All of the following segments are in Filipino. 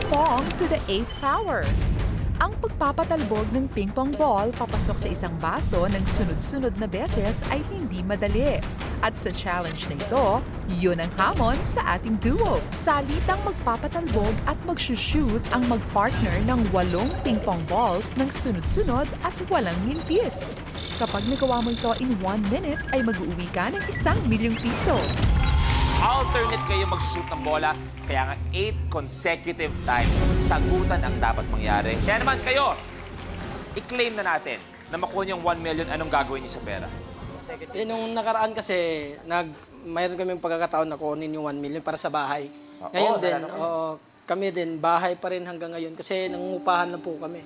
Pong to the 8th power. Ang pagpapatalbog ng ping-pong ball papasok sa isang baso ng sunod-sunod na beses ay hindi madali. At sa challenge na ito, yun ang hamon sa ating duo. Salitang magpapatalbog at magsushoot ang magpartner ng 8 ping-pong balls ng sunod-sunod at walang mintis. Kapag nagawa mo ito in 1 minute, ay mag-uwi ka ng 1,000,000 piso. Alternate kayo mag-shoot ng bola, kaya nga 8 consecutive times sagutan ang dapat mangyari. Kaya naman kayo, i-claim na natin na makuha niyong 1 million, anong gagawin niyo sa pera? Nung nakaraan kasi, mayroon kaming pagkakataon na kunin yung 1 million para sa bahay. Oo, Ngayon din, nalala ko. kami din, bahay pa rin hanggang ngayon kasi nangungupahan na po kami.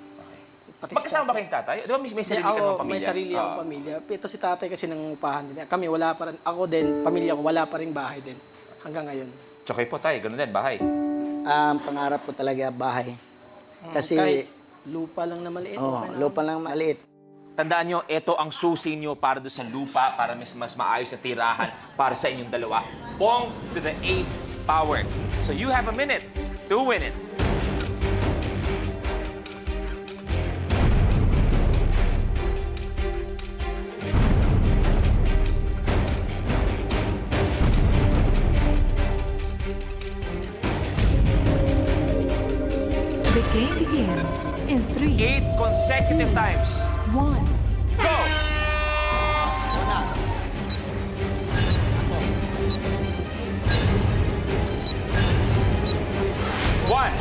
Pati Magkasama ba kayong tatay? Di ba may sarili ka ng pamilya? May sarili akong pamilya. Ito si tatay kasi nangungupahan din. Kami wala pa rin, ako din, pamilya ko, wala pa rin bahay din hanggang ngayon. Tsaka po tayo, ganun din, bahay. Pangarap ko talaga bahay. Kasi, Kahit lupa lang na maliit. okay na. lupa lang maliit. Tandaan nyo, ito ang susi nyo para doon sa lupa, para mas maayos na tirahan para sa inyong dalawa. Pong to the 8th power. So you have a minute to win it. The game begins in 3, 8 consecutive times. 1. Go! One.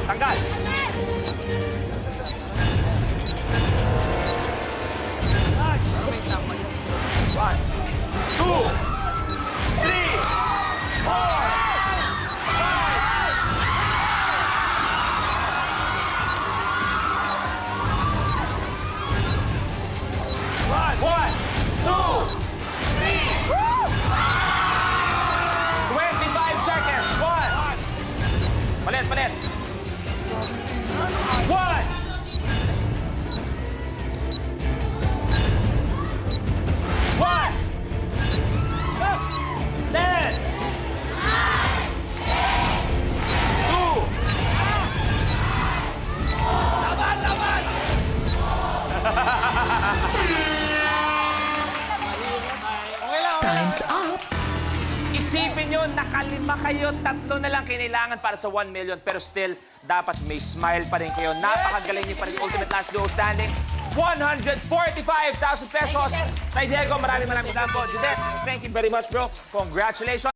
Tanggal. One, two, three, four, One, two, three. 25 seconds. One. Palit. One. One. 10. Two. Time's up. Isipin nyo, nakalima kayo, 3 na lang kinailangan para sa 1 million, pero still, dapat may smile pa rin kayo. Napakagaling niyo pa rin. Ultimate Last Duo standing. 145,000 pesos. Tay Diego, maraming salamat po. Judette, thank you very much, bro. Congratulations.